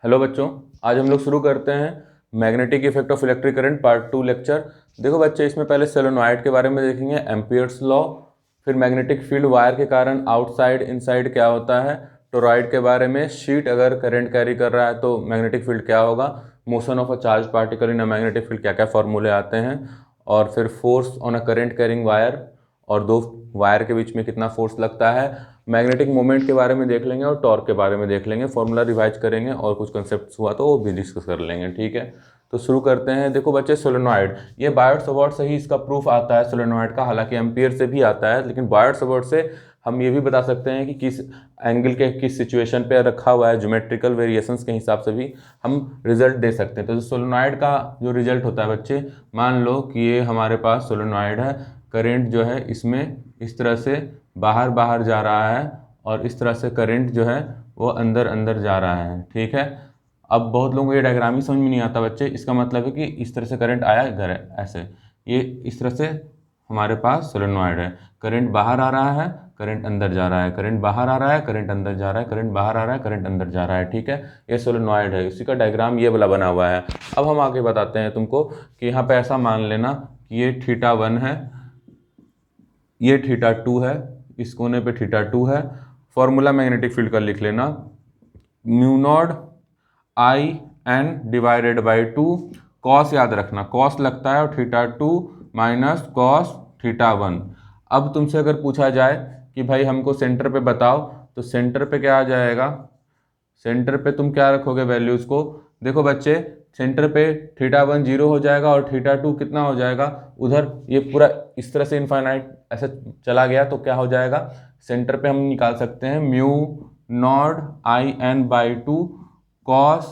Hello बच्चों, आज हम लोग शुरू करते हैं magnetic effect of electric current part 2 lecture. देखो बच्चे, इसमें पहले सोलेनॉइड के बारे में देखेंगे, एम्पियर्स लॉ, फिर मैग्नेटिक फील्ड वायर के कारण आउटसाइड इनसाइड क्या होता है, टोरॉइड के बारे में, शीट अगर करंट कैरी कर रहा है तो मैग्नेटिक फील्ड क्या होगा, motion of a charge particle in a magnetic field क्या क्या फॉर्मूले आते हैं, और फिर force on a current carrying wire और दो वायर के बीच में कितना फोर्स लगता है, मैग्नेटिक मोमेंट के बारे में देख लेंगे और टॉर्क के बारे में देख लेंगे, फॉर्मूला रिवाइज करेंगे और कुछ कंसेप्ट हुआ तो वो भी डिस्कस कर लेंगे। ठीक है, तो शुरू करते हैं। देखो बच्चे, सोलेनॉइड, ये बायट-सवार्ट से ही इसका प्रूफ आता है सोलेनॉइड का, हालांकि एम्पियर से भी आता है, लेकिन बायट-सवार्ट से हम ये भी बता सकते हैं कि किस एंगल के किस सिचुएशन पे रखा हुआ है, ज्योमेट्रिकल वेरिएशंस के हिसाब से भी हम रिजल्ट दे सकते हैं। तो सोलेनॉइड का जो रिजल्ट होता है बच्चे, मान लो कि ये हमारे पास सोलेनॉइड है, करंट जो है इसमें इस तरह से बाहर बाहर जा रहा है और इस तरह से करंट जो है वो अंदर अंदर जा रहा है। ठीक है, अब बहुत लोगों को ये डायग्राम ही समझ में नहीं आता बच्चे, इसका मतलब है कि इस तरह से करंट आया इधर है, ऐसे ये इस तरह से हमारे पास सोलेनॉइड है, करंट बाहर आ रहा है, करंट अंदर जा रहा है, करंट बाहर आ रहा है, करंट अंदर जा रहा है, करंट बाहर आ रहा है, करंट अंदर जा रहा है। ठीक है, ये सोलेनॉइड है, इसी का डायग्राम ये वाला बना हुआ है। अब हम आगे बताते हैं तुमको कि यहाँ पे ऐसा मान लेना कि ये θ1 है, ये θ2 है, इस कोने पे θ2 है। फॉर्मूला मैग्नेटिक फील्ड का लिख लेना, mu naught I n divided by 2, cos याद रखना, कॉस लगता है और θ2 माइनस कॉस θ1। अब तुमसे अगर पूछा जाए कि भाई हमको सेंटर पे बताओ, तो सेंटर पे क्या आ जाएगा, सेंटर पे तुम क्या रखोगे वैल्यूज़ को, देखो बच्चे सेंटर पे θ1 0 हो जाएगा और θ2 कितना हो जाएगा, उधर ये पूरा इस तरह से इनफाइनाइट ऐसे चला गया तो क्या हो जाएगा, सेंटर पे हम निकाल सकते हैं mu naught I N by 2 cos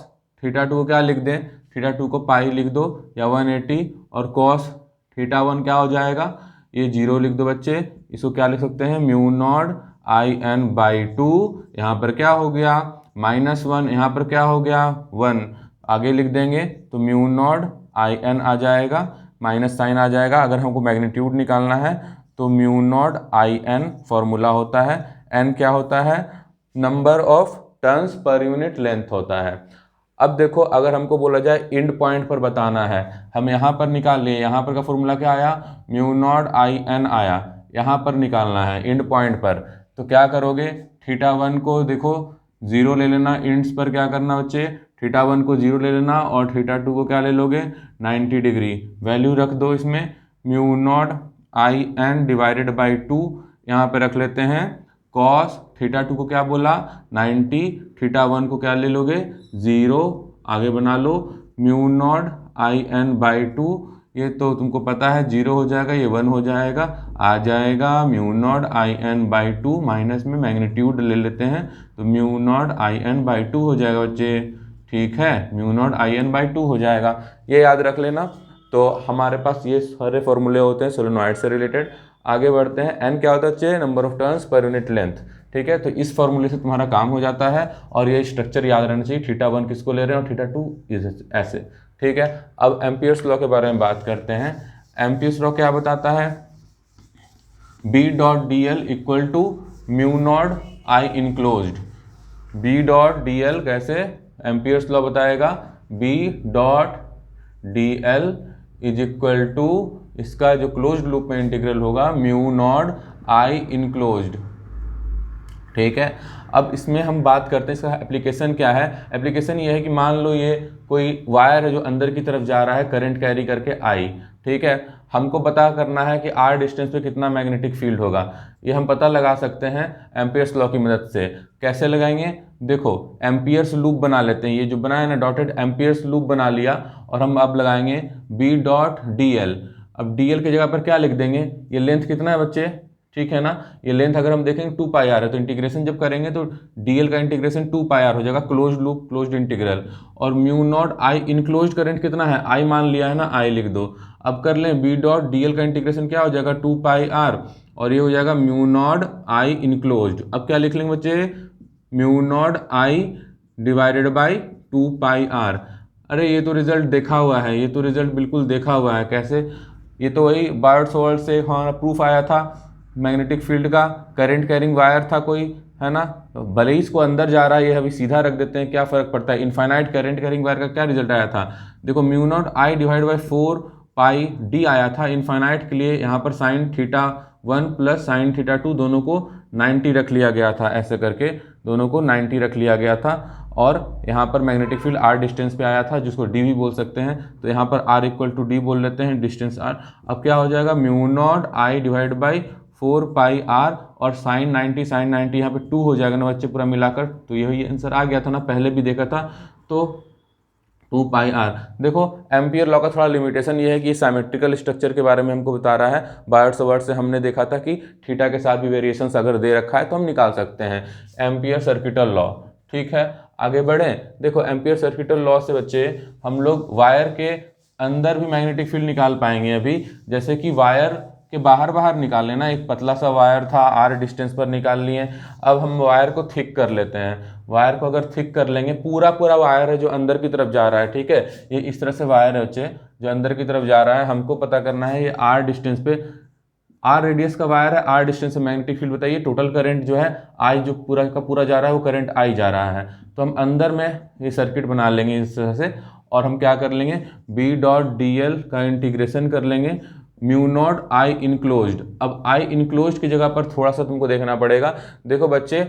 θ2 को क्या लिख दें, θ2 को पाई लिख दो या 180, और कॉस θ1 क्या हो जाएगा, ये 0 लिख दो बच्चे, इसको क्या लिख सकते हैं, mu naught I N by 2, यहाँ पर क्या हो गया -1, यहाँ पर क्या हो गया 1, आगे लिख देंगे तो म्यू नॉट आई एन आ जाएगा, माइनस साइन आ जाएगा। अगर हमको मैग्नीट्यूड निकालना है तो mu naught I n formula होता है, एन क्या होता है, नंबर ऑफ टर्न्स पर यूनिट लेंथ होता है। अब देखो, अगर हमको बोला जाए इंड पॉइंट पर बताना है, हम यहाँ पर निकाल लिए, यहाँ पर का फॉर्मूला क्या आया, म्यू नॉट आई एन आया, यहाँ पर निकालना है इंड पॉइंट पर, तो क्या करोगे, θ1 को देखो 0 ले लेना, इंड्स पर क्या करना बच्चे, θ1 को 0 ले लेना और θ2 को क्या ले लोगे 90 डिग्री, वैल्यू रख दो इसमें, mu naught I n divided by 2, यहाँ पे रख लेते हैं कॉस θ2 को क्या बोला 90, θ1 को क्या ले लोगे 0, आगे बना लो mu naught I N by 2, ये तो तुमको पता है 0 हो जाएगा, ये 1 हो जाएगा, आ जाएगा mu naught I N by 2, minus में मैग्नीट्यूड ले लेते हैं तो mu naught I N by 2 हो जाएगा बच्चे। ठीक है, mu naught I N by 2 हो जाएगा, ये याद रख लेना। तो हमारे पास ये सारे फॉर्मूले होते हैं सोलेनॉइड से रिलेटेड। आगे बढ़ते हैं, एन क्या होता है बच्चे, नंबर ऑफ टर्न्स पर यूनिट लेंथ। ठीक है, तो इस फॉर्मूले से तुम्हारा काम हो जाता है और ये स्ट्रक्चर याद रहना चाहिए, θ1 किसको ले रहे हैं और θ2 ऐसे। ठीक है, अब एम्पियर्स लॉ के बारे में बात करते हैं। एम्पियर्स लॉ क्या बताता है, B dot d l equal to mu naught I enclosed, B dot d l कैसे, एम्पियर्स लॉ बताएगा B dot d l is equal to, इसका जो क्लोज्ड लूप में इंटीग्रल होगा म्यू नॉट आई इनक्लोज्ड। ठीक है, अब इसमें हम बात करते हैं इसका एप्लीकेशन क्या है। एप्लीकेशन ये है कि मान लो ये कोई वायर है जो अंदर की तरफ जा रहा है करंट कैरी करके आई, ठीक है, हमको पता करना है कि आर डिस्टेंस पे कितना मैग्नेटिक फील्ड होगा, ये हम पता लगा सकते हैं एम्पियर्स लॉ की मदद से। कैसे लगाएंगे, देखो एम्पियर्स लूप बना लेते हैं, ये जो बनाया ना डॉटेड, एम्पियर्स लूप बना लिया और हम अब लगाएंगे बी डॉट डी एल। अब डी एल की जगह पर क्या लिख देंगे, ये लेंथ कितना है बच्चे, ठीक है ना, ये लेंथ अगर हम देखेंगे 2 पाई आर है, तो इंटीग्रेशन जब करेंगे तो डीएल का इंटीग्रेशन 2 पाई आर हो जाएगा, क्लोज लूप क्लोज्ड इंटीग्रल, और mu naught I enclosed current कितना है, आई मान लिया है ना, आई लिख दो। अब कर लें बी डॉट डीएल का इंटीग्रेशन क्या हो जाएगा 2 पाई आर, और ये हो जाएगा म्यू नॉट आई इनक्लोज्ड। अब क्या लिख लेंगे बच्चे, mu naught I divided by 2 pi r. अरे ये तो रिजल्ट देखा हुआ है, ये तो रिजल्ट बिल्कुल देखा हुआ है, कैसे, ये तो वही बायट-सवार्ट से हमारा प्रूफ आया था मैग्नेटिक फील्ड का, करंट कैरिंग वायर था कोई, है ना, भले ही इसको अंदर जा रहा है, ये अभी सीधा रख देते हैं, क्या फ़र्क पड़ता है। इनफाइनाइट करंट कैरिंग वायर का क्या रिजल्ट आया था, देखो mu naught I divide by 4 pi D आया था इनफाइनाइट के लिए। यहाँ पर sine theta 1 plus sine theta 2 दोनों को 90 रख लिया गया था, ऐसे करके दोनों को 90 रख लिया गया था। और यहाँ पर मैग्नेटिक फील्ड आर डिस्टेंस पे आया था, जिसको डी भी बोल सकते हैं, तो यहाँ पर आर इक्वल टू डी बोल लेते हैं, डिस्टेंस आर। अब क्या हो जाएगा, mu naught I divide by 4 pi r और साइन 90 यहाँ पे 2 हो जाएगा ना बच्चे पूरा मिलाकर, तो यही आंसर आ गया था ना, पहले भी देखा था, तो 2 पाई आर। देखो एम्पियर लॉ का थोड़ा लिमिटेशन ये है कि सिमेट्रिकल स्ट्रक्चर के बारे में हमको बता रहा है। बायोट सवर्ट से हमने देखा था कि थीटा के साथ भी वेरिएशंस अगर दे रखा है तो हम निकाल सकते हैं। एम्पियर सर्किटल लॉ, ठीक है, आगे बढ़ें। देखो एम्पियर सर्किटल लॉ से बच्चे हम लोग वायर के अंदर भी मैग्नेटिक फील्ड निकाल पाएंगे अभी, जैसे कि वायर के बाहर निकाल लेना, एक पतला सा वायर था, आर डिस्टेंस पर निकाल लिए। अब हम वायर को थिक कर लेते हैं, वायर को अगर थिक कर लेंगे, पूरा वायर है जो अंदर की तरफ जा रहा है, ठीक है, ये इस तरह से वायर है बच्चे जो अंदर की तरफ जा रहा है, हमको पता करना है ये आर डिस्टेंस पे, आर रेडियस का वायर है, आर डिस्टेंस से मैग्नेटिक फील्ड बताइए। टोटल करंट जो है आई जो पूरा का पूरा जा रहा है वो करंट आई जा रहा है, तो हम अंदर में ये सर्किट बना लेंगे इस तरह से, और हम क्या कर लेंगे, बी डॉट डी एल का इंटीग्रेशन कर लेंगे म्यू नॉट आई इनक्लोज्ड। अब आई इनक्लोज्ड की जगह पर थोड़ा सा तुमको देखना पड़ेगा। देखो बच्चे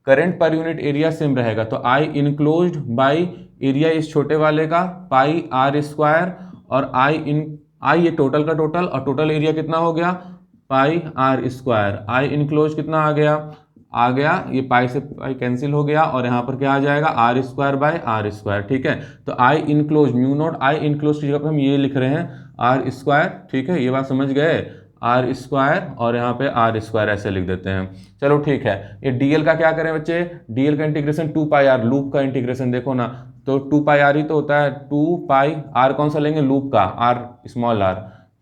current per unit area same रहेगा, तो आई इनक्लोज्ड बाई एरिया इस छोटे वाले का पाई आर स्क्वायर, और आई ये टोटल का टोटल, और टोटल एरिया कितना हो गया, पाई आर स्क्वायर। आई इनक्लोज कितना आ गया, ये पाई से पाई कैंसिल हो गया, और यहाँ पर क्या आ जाएगा, r square by r square, ठीक है। तो I enclose mu naught I enclose की जगह पर हम ये लिख रहे हैं आर स्क्वायर, ठीक है, ये बात समझ गए, आर स्क्वायर, और यहाँ पे आर स्क्वायर ऐसे लिख देते हैं। चलो ठीक है, ये डीएल का क्या करें बच्चे, डीएल का इंटीग्रेशन 2 पाई आर, लूप का इंटीग्रेशन देखो ना, तो 2 पाई आर ही तो होता है, 2 पाई आर कौन सा लेंगे, लूप का, आर स्मॉल आर,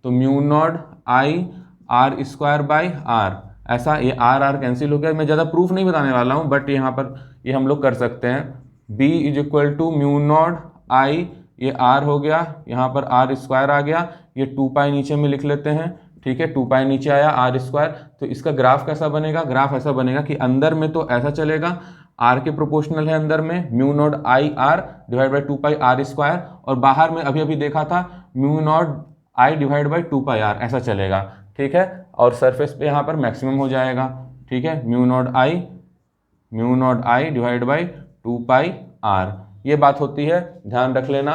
तो mu naught I r square by r, ऐसा, ये आर आर कैंसिल हो गया। मैं ज़्यादा प्रूफ नहीं बताने वाला हूँ, बट यहाँ पर ये हम लोग कर सकते हैं, b is equal to mu naught I, ये r हो गया, यहाँ पर आर स्क्वायर आ गया, ये 2 पाई नीचे में लिख लेते हैं, ठीक है, 2 पाई नीचे आया, आर स्क्वायर। तो इसका ग्राफ कैसा बनेगा, ग्राफ ऐसा बनेगा कि अंदर में तो ऐसा चलेगा, आर के प्रोपोर्शनल है अंदर में, mu naught I r divide by 2 pi r square, और बाहर में अभी देखा था mu naught I divide by 2 pi r, ऐसा चलेगा, ठीक है। और सरफेस पे यहाँ पर मैक्सिमम हो जाएगा, ठीक है, mu naught I divide by 2 pi r, ये बात होती है, ध्यान रख लेना।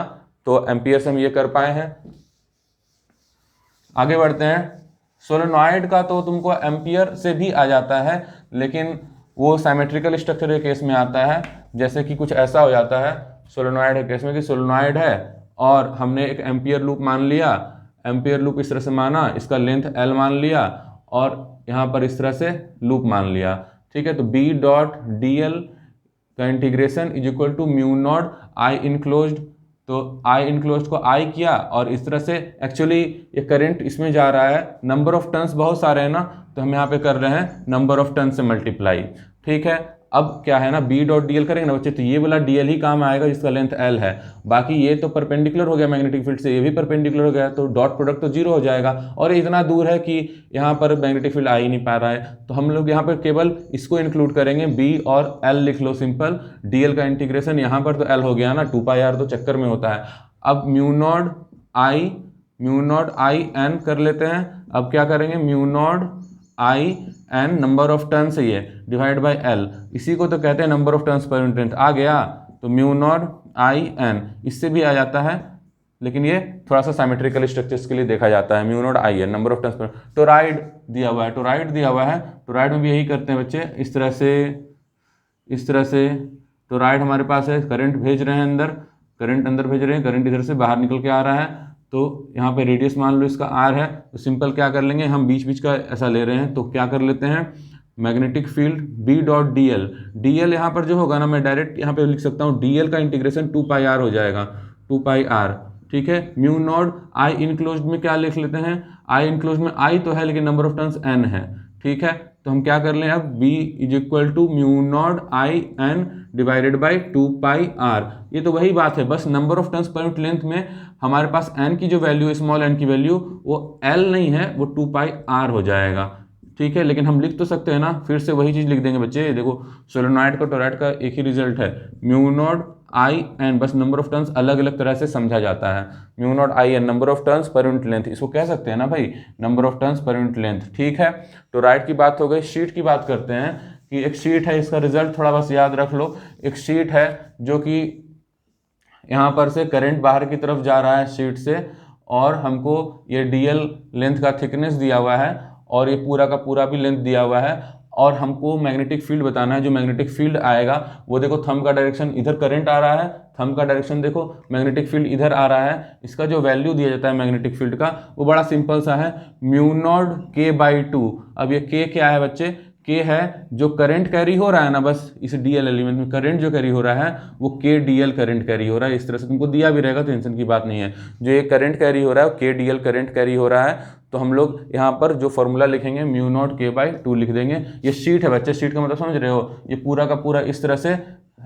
तो एम्पियर से हम ये कर पाए हैं। आगे बढ़ते हैं, सोलेनॉइड का तो तुमको एम्पियर से भी आ जाता है, लेकिन वो सिमेट्रिकल स्ट्रक्चर के केस में आता है, जैसे कि कुछ ऐसा हो जाता है सोलेनॉइड के केस में कि सोलेनॉइड है और हमने एक एम्पियर लूप मान लिया, एम्पियर लूप इस तरह से माना, इसका लेंथ L मान लिया, और यहाँ पर इस तरह से लूप मान लिया, ठीक है। तो B डॉट डी एल का integration is equal to mu naught I enclosed, तो आई इनक्लोज्ड को आई किया, और इस तरह से एक्चुअली ये करंट इसमें जा रहा है, नंबर ऑफ टर्न्स बहुत सारे हैं ना, तो हम यहाँ पे कर रहे हैं नंबर ऑफ टर्न से मल्टीप्लाई, ठीक है। अब क्या है ना, बी डॉट डी एल करेंगे ना बच्चे, तो ये वाला डी एल ही काम आएगा जिसका लेंथ एल है, बाकी ये तो परपेंडिकुलर हो गया मैग्नेटिक फील्ड से, ये भी परपेंडिकुलर हो गया, तो डॉट प्रोडक्ट तो 0 हो जाएगा, और इतना दूर है कि यहाँ पर मैग्नेटिक फील्ड आ ही नहीं पा रहा है, तो हम लोग यहाँ पर केवल इसको इंक्लूड करेंगे, बी और एल लिख लो सिंपल, डी एल का इंटीग्रेशन, यहाँ पर तो एल हो गया ना, 2 पाई आर तो चक्कर में होता है। अब म्यू नॉट आई एन कर लेते हैं, अब क्या करेंगे, mu naught I n number of turns है ये, डिवाइड बाय एल, इसी को तो कहते हैं नंबर ऑफ टर्न्स पर यूनिट, आ गया, तो म्यू नॉट आई एन, इससे भी आ जाता है, लेकिन ये थोड़ा सा सिमेट्रिकल स्ट्रक्चर्स के लिए देखा जाता है, mu naught I n number of turns पर। टोराइड दिया हुआ है, टोराइड में भी यही करते हैं बच्चे, इस तरह से टोराइड हमारे पास है, करंट भेज रहे हैं अंदर, करंट अंदर भेज रहे हैं, करंट इधर से बाहर निकल के आ रहा है, तो यहाँ पे रेडियस मान लो इसका आर है, तो सिंपल क्या कर लेंगे, हम बीच का ऐसा ले रहे हैं, तो क्या कर लेते हैं, magnetic field B dot d l यहाँ पर जो होगा ना, मैं डायरेक्ट यहाँ पे लिख सकता हूँ, डी एल का इंटीग्रेशन 2 पाई आर हो जाएगा, 2 पाई आर, ठीक है। म्यू नॉट आई इनक्लोज्ड में क्या लिख लेते हैं, आई इनक्लोज्ड में आई तो है, लेकिन नंबर ऑफ टर्न्स एन है, ठीक है। तो हम क्या कर लें अब, b is equal to mu naught I n divided by 2 pi r, ये तो वही बात है, बस नंबर ऑफ टर्न्स पर यूनिट लेंथ में हमारे पास n की जो वैल्यू है, स्मॉल n की वैल्यू, वो l नहीं है, वो 2 पाई r हो जाएगा, ठीक है, लेकिन हम लिख तो सकते हैं ना, फिर से वही चीज़ लिख देंगे बच्चे। देखो सोलेनॉइड का टोरॉइड का एक ही रिजल्ट है, म्यू नॉट आई एन, बस नंबर ऑफ टर्न्स अलग अलग तरह से समझा जाता है। Mu naught I n number of turns पर यूनिट लेंथ, इसको कह सकते हैं ना भाई, नंबर ऑफ टर्न्स पर यूनिट लेंथ। ठीक है, टोरॉइड की बात हो गई। शीट की बात करते हैं कि एक शीट है, इसका रिजल्ट थोड़ा बस याद रख लो। एक शीट है जो कि यहाँ पर से करंट बाहर की तरफ जा रहा है शीट से, और हमको ये डीएल लेंथ का थिकनेस दिया हुआ है, और ये पूरा का पूरा भी लेंथ दिया हुआ है, और हमको मैग्नेटिक फील्ड बताना है। जो मैग्नेटिक फील्ड आएगा वो देखो, थंब का डायरेक्शन इधर करंट आ रहा है, थंब का डायरेक्शन देखो, मैग्नेटिक फील्ड इधर आ रहा है। इसका जो वैल्यू दिया जाता है मैग्नेटिक फील्ड का वो बड़ा सिंपल सा है, म्यू नॉट k/2। अब ये k क्या है बच्चे, k है जो करंट कैरी हो रहा है ना, बस इस डीएल एलिमेंट में करंट जो कैरी हो रहा है वो k dl करंट कैरी हो रहा है। इस तरह से तुमको दिया भी रहेगा, टेंशन की बात नहीं है। जो ये करंट कैरी हो रहा है वो k dl करंट कैरी हो रहा है। तो हम लोग यहाँ पर जो फॉर्मूला लिखेंगे म्यू नॉट k/2 लिख देंगे। ये शीट है बच्चे, शीट का मतलब समझ रहे हो, ये पूरा का पूरा इस तरह से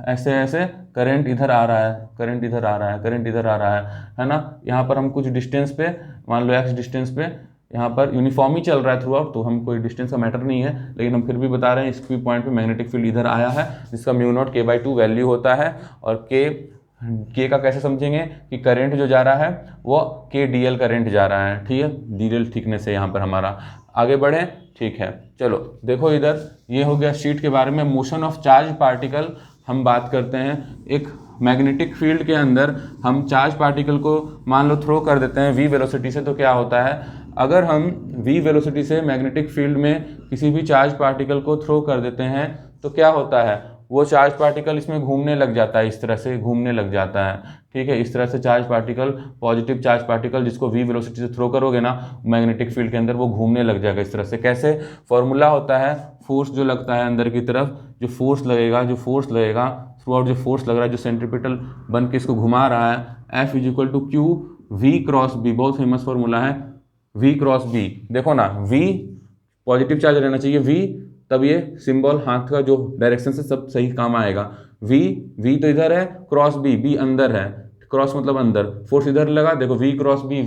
ऐसे ऐसे करंट इधर आ रहा है, करंट इधर आ रहा है, करंट इधर आ रहा है ना। यहाँ पर हम कुछ डिस्टेंस पे, मान लो x डिस्टेंस पे, यहाँ पर यूनिफॉर्म ही चल रहा है थ्रू आउट, तो हम कोई डिस्टेंस का मैटर नहीं है, लेकिन हम फिर भी बता रहे हैं इस पॉइंट पे मैग्नेटिक फील्ड इधर आया है, जिसका म्यू नॉट k/2 वैल्यू होता है। और के का कैसे समझेंगे कि करंट जो जा रहा है वो k dl करंट जा रहा है। ठीक है, dl थिकनेस है यहाँ पर हमारा। आगे बढ़े, ठीक है, चलो देखो इधर, ये हो गया शीट के बारे में। मोशन ऑफ चार्ज पार्टिकल हम बात करते हैं। एक मैग्नेटिक फील्ड के अंदर हम चार्ज पार्टिकल को मान लो थ्रो कर देते हैं v वेलोसिटी से, तो क्या होता है, अगर हम v वेलोसिटी से मैग्नेटिक फील्ड में किसी भी चार्ज पार्टिकल को थ्रो कर देते हैं तो क्या होता है, वो चार्ज पार्टिकल इसमें घूमने लग जाता है, इस तरह से घूमने लग जाता है। ठीक है, इस तरह से charge particle, positive charge particle जिसको v वेलोसिटी से थ्रो करोगे ना मैग्नेटिक फील्ड के अंदर, वो घूमने लग जाएगा इस तरह से। कैसे, फॉर्मूला होता है, फोर्स जो लगता है अंदर की तरफ, जो फोर्स लगेगा थ्रू आउट, जो फोर्स लग रहा है, जो सेंट्रीपिटल बन के इसको घुमा रहा है, F = Q v×b, बहुत फेमस फॉर्मूला है v×b। देखो ना, v पॉजिटिव चार्ज रहना चाहिए, v तब ये सिंबल हाथ का जो डायरेक्शन से सब सही काम आएगा। v तो इधर है, क्रॉस b अंदर है, क्रॉस मतलब अंदर, फोर्स इधर लगा, देखो v×b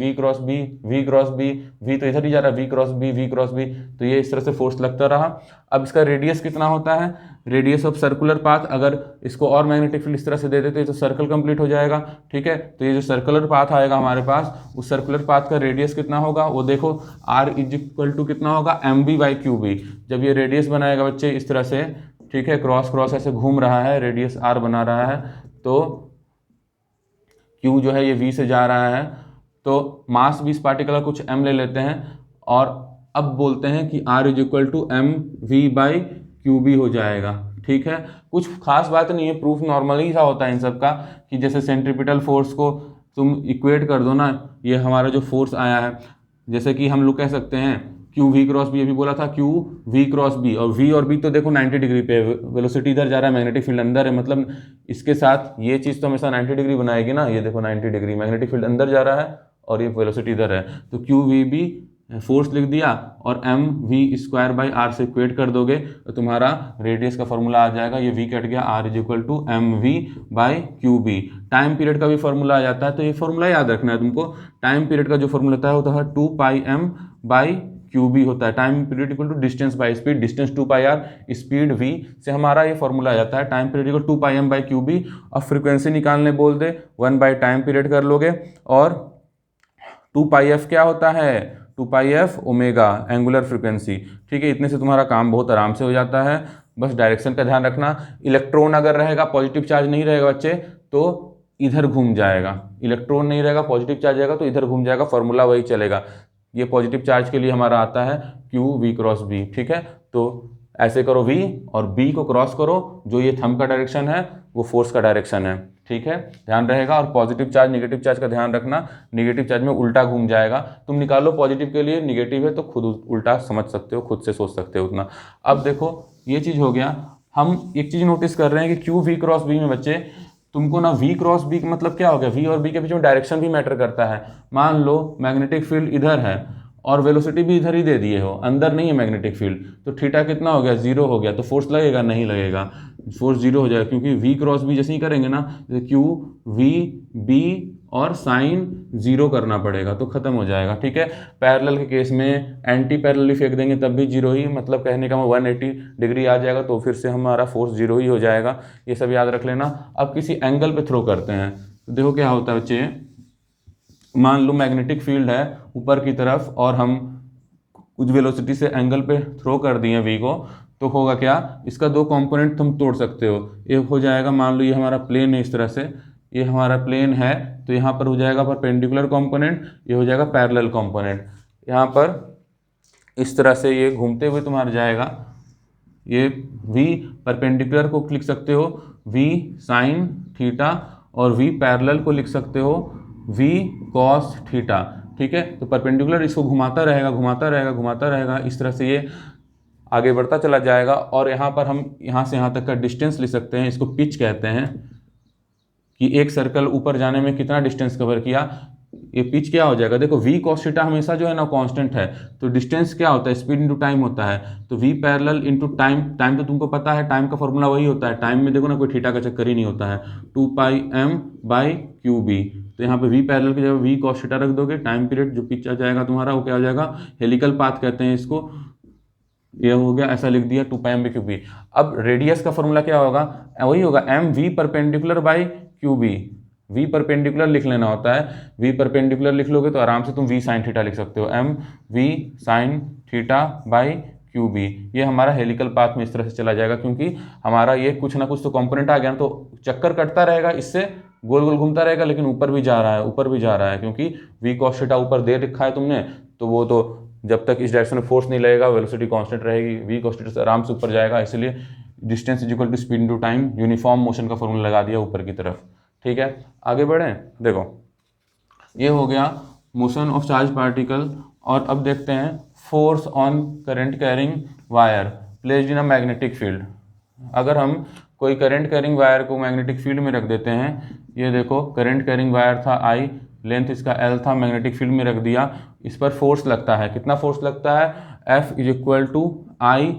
v तो इधर ही जा रहा है, v×b, तो ये इस तरह से फोर्स लगता रहा। अब इसका रेडियस कितना होता है, रेडियस ऑफ सर्कुलर पाथ, अगर इसको और मैग्नेटिक फील्ड इस तरह से दे देते तो सर्कल कंप्लीट हो जाएगा। ठीक है, तो ये जो सर्कुलर पाथ आएगा हमारे पास, उस सर्कुलर पाथ का रेडियस कितना होगा वो देखो, r = कितना होगा, mv/qb। जब ये रेडियस बनाएगा बच्चे इस तरह से, ठीक है, क्रॉस ऐसे घूम रहा है, रेडियस r बना रहा है, तो Q जो है ये V से जा रहा है, तो मास भी इस पार्टिकल का कुछ m ले लेते हैं, और अब बोलते हैं कि R = mv/qb हो जाएगा। ठीक है, कुछ खास बात नहीं है, प्रूफ नॉर्मली सा होता है इन सब का, कि जैसे सेंट्रीपिटल फोर्स को तुम इक्वेट कर दो ना, ये हमारा जो फोर्स आया है, जैसे कि हम लोग कह सकते हैं QV×B, अभी बोला था QV×B, और V और B तो देखो 90 डिग्री पे, वेलोसिटी इधर जा रहा है, मैग्नेटिक फील्ड अंदर है, मतलब इसके साथ ये चीज़ तो हमेशा 90 डिग्री बनाएगी ना। ये देखो 90 डिग्री, मैग्नेटिक फील्ड अंदर जा रहा है और ये वेलोसिटी इधर है, तो QVB फोर्स लिख दिया, और mv²/r से इक्वेट कर दोगे तो तुम्हारा रेडियस का फॉर्मूला आ जाएगा। ये v कट गया, R = mv/qb। टाइम पीरियड का भी फॉर्मूला आ जाता है, तो ये फॉर्मूला याद रखना है तुमको। टाइम पीरियड का जो फॉर्मूला होता है 2πm/qb होता है। Time period = distance by speed, distance 2πr, speed v से हमारा ये फॉर्मूला आ जाता है। Time period = 2πm/qb। अब फ्रीक्वेंसी निकालने बोल दे, 1/टाइम पीरियड कर लोगे, और 2πf क्या होता है, 2πf ओमेगा एंगुलर फ्रीक्वेंसी। ठीक है, इतने से तुम्हारा काम बहुत आराम से हो जाता है। बस डायरेक्शन का ध्यान रखना। इलेक्ट्रॉन अगर रहेगा, पॉजिटिव चार्ज नहीं रहेगा बच्चे, तो इधर घूम जाएगा। इलेक्ट्रॉन नहीं रहेगा, पॉजिटिव चार्ज रहेगा तो इधर घूम जाएगा, फॉर्मूला वही चलेगा। ये पॉजिटिव चार्ज के लिए हमारा आता है QV×B। ठीक है, तो ऐसे करो, V और B को क्रॉस करो, जो ये थंब का डायरेक्शन है वो फोर्स का डायरेक्शन है। ठीक है, ध्यान रहेगा। और पॉजिटिव चार्ज नेगेटिव चार्ज का ध्यान रखना, नेगेटिव चार्ज में उल्टा घूम जाएगा। तुम निकालो पॉजिटिव के लिए, नेगेटिव है तो खुद उल्टा समझ सकते हो, खुद से सोच सकते हो उतना। अब देखो ये चीज़ हो गया। हम एक चीज़ नोटिस कर रहे हैं कि QV×B में बच्चे तुमको ना V×B का मतलब क्या हो गया, V और B के बीच में डायरेक्शन भी मैटर करता है। मान लो मैग्नेटिक फील्ड इधर है और वेलोसिटी भी इधर ही दे दिए हो, अंदर नहीं है मैग्नेटिक फील्ड, तो थीटा कितना हो गया, 0 हो गया, तो फोर्स लगेगा, नहीं लगेगा, फोर्स 0 हो जाएगा, क्योंकि v क्रॉस बी जैसे ही करेंगे ना, क्यू वी बी और साइन 0 करना पड़ेगा, तो खत्म हो जाएगा। ठीक है, पैरेलल के केस में एंटी पैरेलली फेंक देंगे तब भी 0 ही, मतलब कहने का 180 डिग्री आ जाएगा, तो फिर से हमारा फोर्स 0 ही हो जाएगा। ये सब याद रख लेना। अब किसी एंगल पे थ्रो करते हैं, तो देखो क्या होता है बच्चे, मान लो मैग्नेटिक फील्ड है ऊपर की तरफ और हम कुछ वेलोसिटी से एंगल पे थ्रो कर दिए वी को, तो होगा क्या, इसका दो कंपोनेंट तुम तोड़ सकते हो। एक हो जाएगा, मान लो ये हमारा प्लेन है, इस तरह से ये हमारा प्लेन है, तो यहाँ पर हो जाएगा परपेंडिकुलर कंपोनेंट, ये हो जाएगा पैरेलल कंपोनेंट। यहाँ पर इस तरह से ये घूमते हुए तुम्हारा जाएगा, ये v परपेंडिकुलर को लिख सकते हो v साइन थीटा, और v पैरेलल को लिख सकते हो v कॉस थीटा। ठीक है, तो परपेंडिकुलर इसको घुमाता रहेगा घुमाता रहेगा घुमाता रहेगा, इस तरह से ये आगे बढ़ता चला जाएगा। और यहाँ पर हम यहाँ से यहाँ तक का डिस्टेंस ले सकते हैं, इसको पिच कहते हैं, कि एक सर्कल ऊपर जाने में कितना डिस्टेंस कवर किया, ये पिच क्या हो जाएगा। देखो v cos थीटा हमेशा जो है ना कांस्टेंट है, तो डिस्टेंस क्या होता है, स्पीड इंटू टाइम होता है, तो v parallel into time, time तो तुमको पता है, टाइम का फॉर्मूला वही होता है, टाइम में देखो ना कोई थीटा का चक्कर ही नहीं होता है, 2πm/qb। तो यहाँ पे v पैरेलल की जगह v cos थीटा रख दोगे, टाइम पीरियड जो पिच आ जाएगा तुम्हारा वो क्या हो जाएगा, हेलिकल पाथ कहते हैं इसको, ये हो गया, ऐसा लिख दिया 2πm/qb। अब रेडियस का फॉर्मूला क्या होगा, वही होगा mv perpendicular by qb, v perpendicular लिख लेना होता है, v परपेंडिकुलर लिख लोगे तो आराम से तुम v साइन थीटा लिख सकते हो, m v sine theta by qb। ये हमारा हेलिकल पाथ में इस तरह से चला जाएगा, क्योंकि हमारा ये कुछ ना कुछ तो कंपोनेंट आ गया ना, तो चक्कर कटता रहेगा, इससे गोल गोल घूमता रहेगा, लेकिन ऊपर भी जा रहा है ऊपर भी जा रहा है, क्योंकि v cos थीटा ऊपर दे रखा है तुमने, तो वो तो जब तक इस डायरेक्शन में फोर्स नहीं लगेगा वेलोसिटी कांस्टेंट रहेगी, v cos थीटा से आराम से ऊपर जाएगा, इसलिए distance is equal to speed into time, uniform motion का फॉर्मूला लगा दिया ऊपर की तरफ। ठीक है, आगे बढ़ें। देखो ये हो गया मोशन ऑफ चार्ज पार्टिकल, और अब देखते हैं force on current carrying wire placed in a magnetic field. अगर हम कोई करंट कैरिंग वायर को मैग्नेटिक फील्ड में रख देते हैं, ये देखो करंट कैरिंग वायर था I, लेंथ इसका L था, मैग्नेटिक फील्ड में रख दिया, इस पर फोर्स लगता है, कितना फोर्स लगता है, F is equal to I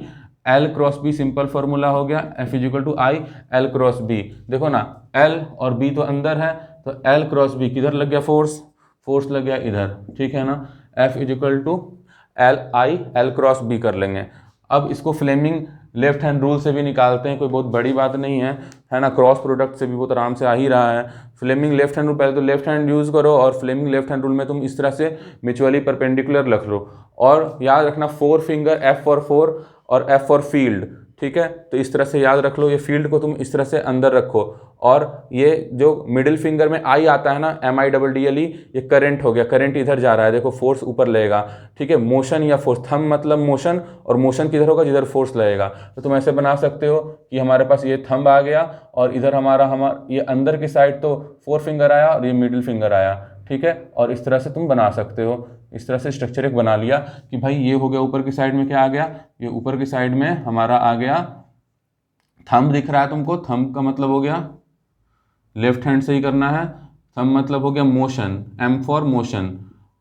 L cross B, simple formula हो गया, F is equal to I L cross B। देखो ना L और B तो अंदर है, तो L क्रॉस B किधर लग गया, फोर्स, फोर्स लग गया इधर। ठीक है ना, F is equal to I L cross B कर लेंगे। अब इसको फ्लेमिंग लेफ्ट हैंड रूल से भी निकालते हैं, कोई बहुत बड़ी बात नहीं है ना, क्रॉस प्रोडक्ट से भी बहुत आराम से आ ही रहा है। फ्लेमिंग लेफ्ट हैंड रूल, पहले तो लेफ्ट हैंड यूज़ करो, और फ्लेमिंग लेफ्ट हैंड रूल में तुम इस तरह से म्यूचुअली परपेंडिकुलर रख लो, और याद रखना 4 फिंगर, F फॉर 4 और F फॉर फील्ड। ठीक है, तो इस तरह से याद रख लो, ये फील्ड को तुम इस तरह से अंदर रखो, और ये जो मिडिल फिंगर में I आता है ना, MIDDLE, ये करंट हो गया, करंट इधर जा रहा है, देखो फोर्स ऊपर लगेगा। ठीक है, मोशन या फोर्स, थंब मतलब मोशन, और मोशन किधर होगा, जिधर फोर्स लगेगा। तो तुम ऐसे बना सकते हो कि हमारे पास ये थंब आ गया, और इधर हमारा ये अंदर की साइड तो 4 फिंगर आया, और ये मिडिल फिंगर आया। ठीक है, और इस तरह से तुम बना सकते हो, इस तरह से स्ट्रक्चर एक बना लिया कि भाई ये हो गया, ऊपर की साइड में क्या आ गया, ये ऊपर की साइड में हमारा आ गया थंब, दिख रहा है तुमको, थंब का मतलब हो गया लेफ्ट हैंड से ही करना है, थंब मतलब हो गया motion, M for motion,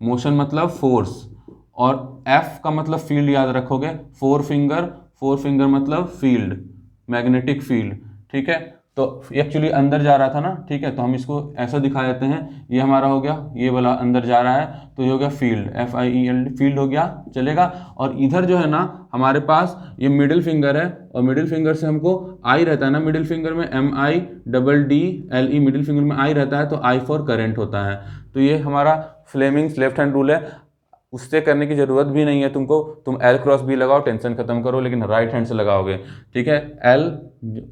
motion मतलब फोर्स, और F का मतलब फील्ड याद रखोगे, 4 फिंगर मतलब फील्ड, मैग्नेटिक फील्ड। ठीक है, तो एक्चुअली अंदर जा रहा था ना, ठीक है, तो हम इसको ऐसा दिखा देते हैं, ये हमारा हो गया, ये वाला अंदर जा रहा है, तो ये हो गया फील्ड, FIELD, फील्ड हो गया, चलेगा। और इधर जो है ना हमारे पास ये मिडिल फिंगर है, और मिडिल फिंगर से हमको I रहता है ना, मिडिल फिंगर में MIDDLE, मिडिल फिंगर में I रहता है, तो I फॉर करंट होता है। तो ये हमारा फ्लेमिंग्स लेफ्ट हैंड रूल है, उससे करने की ज़रूरत भी नहीं है तुमको, तुम L क्रॉस B लगाओ, टेंशन खत्म करो, लेकिन राइट हैंड से लगाओगे। ठीक है, L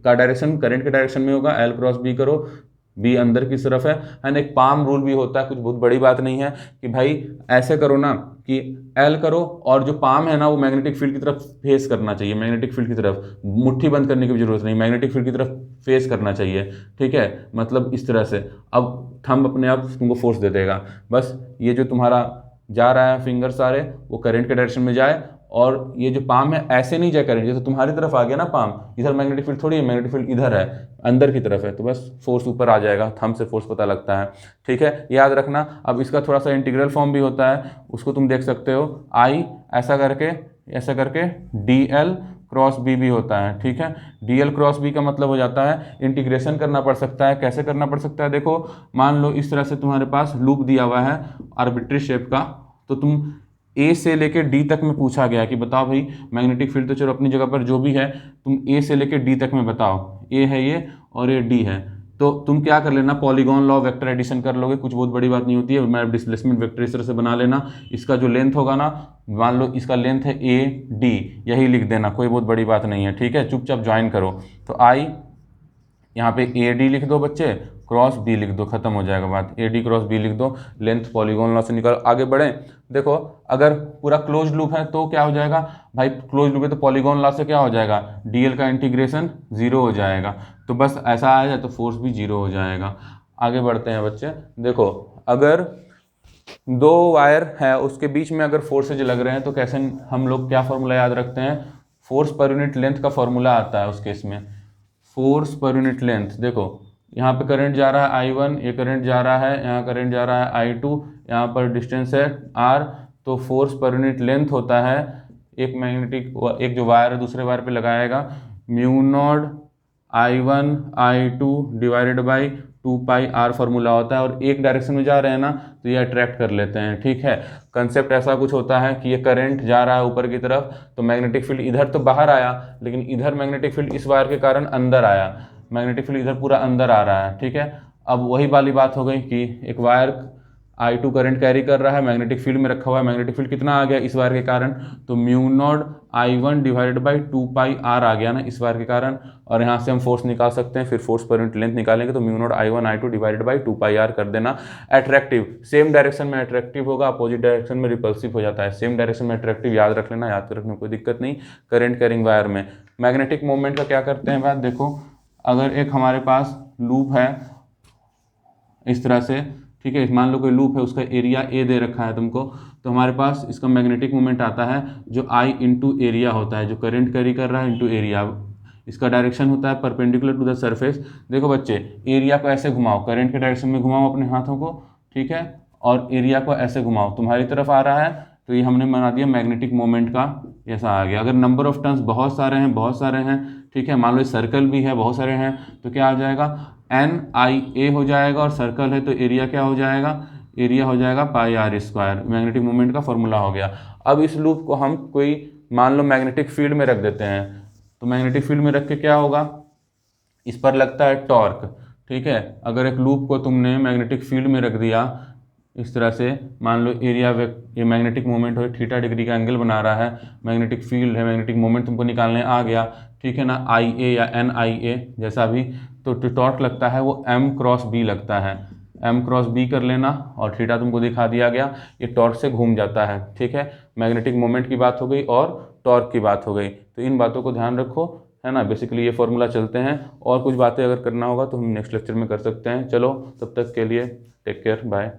का डायरेक्शन करंट के डायरेक्शन में होगा, L क्रॉस B करो, B अंदर की तरफ है एंड एक पाम रूल भी होता है, कुछ बहुत बड़ी बात नहीं है कि भाई ऐसे करो ना कि L करो, और जो पाम है ना वो मैग्नेटिक फील्ड की तरफ फेस करना चाहिए, मैग्नेटिक फील्ड की तरफ, मुट्ठी बंद करने की भी जरूरत नहीं, मैग्नेटिक फील्ड की तरफ फेस करना चाहिए। ठीक है, मतलब इस तरह से, अब थंब अपने आप तुमको फोर्स दे देगा, बस ये जो तुम्हारा जा रहा है फिंगर सारे वो करंट के डायरेक्शन में जाए, और ये जो पाम है ऐसे नहीं जाए करंट, जैसे तुम्हारी तरफ आ गया ना पाम, इधर मैग्नेटिक फील्ड थोड़ी है, मैग्नेटिक फील्ड इधर है, अंदर की तरफ है, तो बस फोर्स ऊपर आ जाएगा, थंब से फोर्स पता लगता है। ठीक है, याद रखना। अब इसका थोड़ा सा इंटीग्रल फॉर्म भी होता है, उसको तुम देख सकते हो, आई ऐसा करके डी एल क्रॉस बी भी होता है। ठीक है, डी एल क्रॉस बी का मतलब हो जाता है इंटीग्रेशन करना पड़ सकता है। कैसे करना पड़ सकता है, देखो मान लो इस तरह से तुम्हारे पास लूप दिया हुआ है आर्बिट्री शेप का, तो तुम ए से लेके डी तक में पूछा गया कि बताओ भाई मैग्नेटिक फील्ड, तो चलो अपनी जगह पर जो भी है तुम ए से लेके डी तक में बताओ, ए है ये और ये डी है, तो तुम क्या कर लेना, पॉलीगॉन लॉ वेक्टर एडिशन कर लोगे, कुछ बहुत बड़ी बात नहीं होती है। मैं डिस्प्लेसमेंट वेक्टर इस तरह से बना लेना, इसका जो लेंथ होगा ना, मान लो इसका लेंथ है ए डी, यही लिख देना, कोई बहुत बड़ी बात नहीं है। ठीक है, चुपचाप ज्वाइन करो, तो आई यहाँ पे ए डी लिख दो बच्चे, क्रॉस बी लिख दो, खत्म हो जाएगा बात, ए डी क्रॉस बी लिख दो, लेंथ पॉलीगॉन लॉ से निकाल। आगे बढ़ें, देखो अगर पूरा क्लोज लूप है तो क्या हो जाएगा भाई, क्लोज लूप है तो पॉलीगॉन लॉ से क्या हो जाएगा, डीएल का इंटीग्रेशन 0 हो जाएगा, तो बस ऐसा आ जाए तो फोर्स भी 0 हो जाएगा। आगे बढ़ते हैं बच्चे, देखो अगर दो वायर है उसके बीच में अगर फोर्सेज लग रहे हैं तो कैसे हम लोग क्या फॉर्मूला याद रखते हैं, फोर्स पर यूनिट लेंथ का फॉर्मूला आता है उस केस में, फोर्स पर यूनिट लेंथ। देखो यहाँ पे करंट जा रहा है I1, ये करंट जा रहा है, यहाँ करंट जा रहा है I2, यहाँ पर डिस्टेंस है R, तो फोर्स पर यूनिट लेंथ होता है, एक जो वायर है दूसरे वायर पे लगाएगा, mu naught I1 I2 divided by 2 pi R formula होता है, और एक डायरेक्शन में जा रहे हैं ना तो ये अट्रैक्ट कर लेते हैं। ठीक है, कंसेप्ट ऐसा कुछ होता है कि ये करंट जा रहा है ऊपर की तरफ, तो मैग्नेटिक फील्ड इधर तो बाहर आया, लेकिन इधर मैग्नेटिक फील्ड इस वायर के कारण अंदर आया, मैग्नेटिक फील्ड इधर पूरा अंदर आ रहा है। ठीक है, अब वही वाली बात हो गई कि एक वायर I2 करंट कैरी कर रहा है, मैग्नेटिक फील्ड में रखा हुआ है, मैग्नेटिक फील्ड कितना आ गया इस वायर के कारण, तो mu not I1 divided by 2 pi R आ गया ना इस वायर के कारण, और यहाँ से हम फोर्स निकाल सकते हैं, फिर फोर्स पर यूनिट लेंथ निकालेंगे तो mu not I1 I2 divided by 2 pi R कर देना। अट्रैक्टिव सेम डायरेक्शन में अट्रैक्टिव होगा, अपोजिट डायरेक्शन में रिपल्सिव हो जाता है, सेम डायरेक्शन में अट्रैक्टिव याद रख लेना, याद रखने में कोई दिक्कत नहीं। करंट कैरिंग वायर में मैग्नेटिक मोमेंट का क्या करते हैं बात, देखो अगर एक हमारे पास लूप है इस तरह से, ठीक है, मान लो कोई लूप है, उसका एरिया ए दे रखा है तुमको, तो हमारे पास इसका मैग्नेटिक मोमेंट आता है जो आई इंटू एरिया होता है, जो करंट कैरी कर रहा है इंटू एरिया, इसका डायरेक्शन होता है परपेंडिकुलर टू द सरफेस। देखो बच्चे एरिया को ऐसे घुमाओ, करंट के डायरेक्शन में घुमाओ अपने हाथों को, ठीक है, और एरिया को ऐसे घुमाओ, तुम्हारी तरफ आ रहा है तो ये हमने बना दिया मैग्नेटिक मोमेंट का ऐसा आ गया। अगर नंबर ऑफ टर्न्स बहुत सारे हैं, ठीक है, मान लो सर्कल भी है बहुत सारे हैं, तो क्या आ जाएगा NIA हो जाएगा, और सर्कल है तो एरिया क्या हो जाएगा, एरिया हो जाएगा पाई R स्क्वायर, मैग्नेटिक मोमेंट का फॉर्मूला हो गया। अब इस लूप को हम कोई मान लो मैग्नेटिक फील्ड में रख देते हैं, तो मैग्नेटिक फील्ड में रख के क्या होगा, इस पर लगता है टॉर्क। ठीक है, अगर एक लूप को तुमने मैग्नेटिक फील्ड में रख दिया इस तरह से, मान लो एरिया ये मैग्नेटिक मोमेंट हो, थीटा डिग्री का एंगल बना रहा है, मैग्नेटिक फील्ड है, मैग्नेटिक मोमेंट तुमको निकालने आ गया, ठीक है ना, IA या NIA जैसा भी, तो टॉर्क लगता है वो M क्रॉस B लगता है, M क्रॉस B कर लेना, और थीटा तुमको दिखा दिया गया, ये टॉर्क से घूम जाता है। ठीक है, मैग्नेटिक मोमेंट की बात हो गई और टॉर्क की बात हो गई, तो इन बातों को ध्यान रखो, है ना, बेसिकली ये फॉर्मूला चलते हैं, और कुछ बातें अगर करना होगा तो हम नेक्स्ट लेक्चर में कर सकते हैं। चलो तब तक के लिए टेक केयर, बाय।